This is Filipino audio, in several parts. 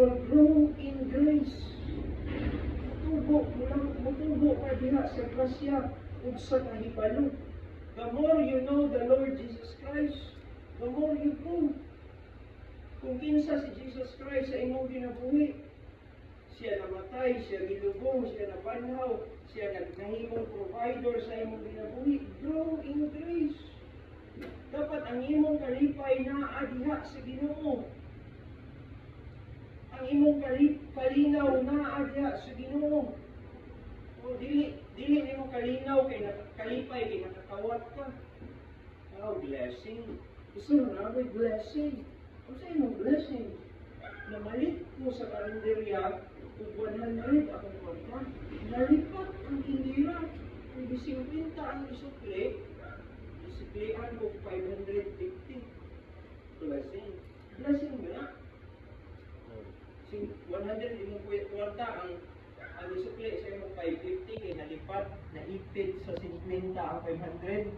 Bible, grow in grace. Mutubo ka diha sa grasya ug sa kahibalo. The more you know the Lord Jesus Christ, the more you grow. Kung kinsa si Jesus Christ sa imong ginabuhi, siya namatay, siya gilubong, siya nabanhaw, siya nahimong provider sa imong ginabuhi, grow in grace. Dapat ang imong kalipay naa diha sa Ginoo. Ang imong kalinaw naa diha sa Ginoo. O dili nimo kalinaw kay kalipay kay nakakawat ka. Oh, blessing. Gusto na may blessing. Kung sa imong blessing, namalit ko sa kalendarya kung 100 akong kwarta, nalipat ang indira. Kung 50 ang isukli, isiklian ko 550. Blessing. Blessing ba? 100 imong kwarta ang isukli sa imong 550 kay nalipat, naipit sa 50 ang 500.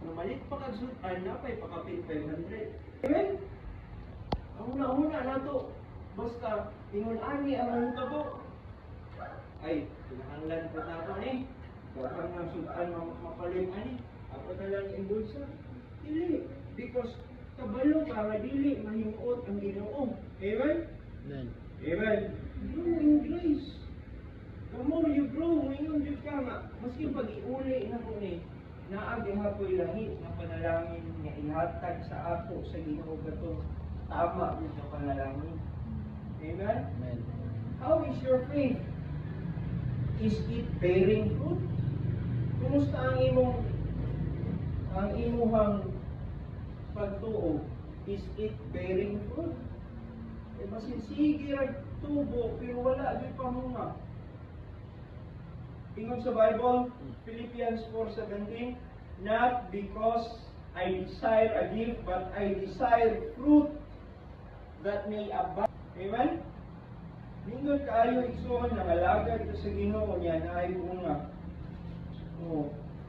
Namalit pa kagsutan na pa'y pakapit 500. Amen? Ang una-una na to, basta ingon-ani ang mahitabo. Ay, pinahanglan po na ito ni. Bakang ng sultan mapalim ani. Ako na lang yung bulsa. Dili. Because kabalo ka nga dili mahimuot ang Ginoo. Amen? Amen. Amen. Grow in grace. The more you grow, ngayon yun ka nga. Maski pag-iuli na ko ni, naagi hapoy langit na panalangin nga ihatag sa ako sa Ginoo gato. Tama yun sa panalangin. Amen? Amen. How is your faith? Is it bearing fruit? Kumusta ang imuhang pagtuo? Is it bearing fruit? Eh, masinsige ang tubo, pero wala di pamunga. Ingon sa Bible, Philippians 4:17, not because I desire a gift, but I desire fruit that may abide. Amen? Nindot kaayo igsoon nangalagad ito sa Ginoo niya na ay bunga.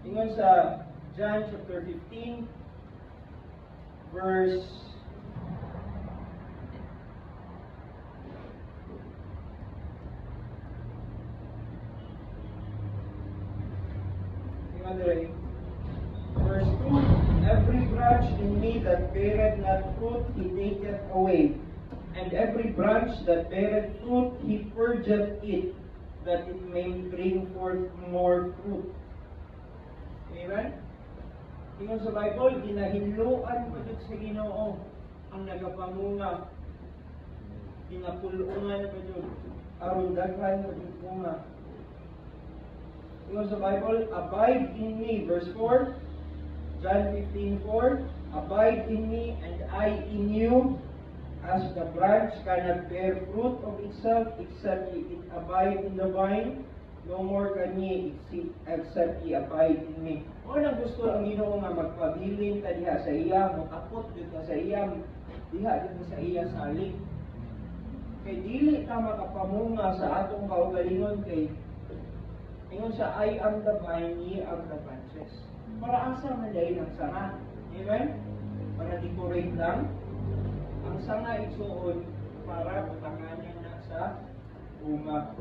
Ingon sa John chapter 15, verse 2, every branch in me that beareth not fruit, he taketh away. And every branch that beareth fruit, he purgeth it, that it may bring forth more fruit. Amen? Tingnan sa Bible, ginahinluan pa dito sa Ginoo ang nagapamunga. Ginapulungan pa dito. Aron daghan na dito bunga. Tingnan sa Bible, abide in me. Verse 4, John 15:4, abide in me and I in you. As the branch cannot bear fruit of itself except it abide in the vine, no more can ye except ye abide in me. O nang gusto ang Ginoo nga magpabilin ta diha sa iya, makapot dito sa iya, diha dito sa iya salig. Kay dili ta makapamunga sa atong kaugalingon kay ingon sa I am the vine, ye are the branches. Para asa man dahil ang sanga. Amen? Para decorate lang. Ang sanga isuod para butangan niya na sa bunga.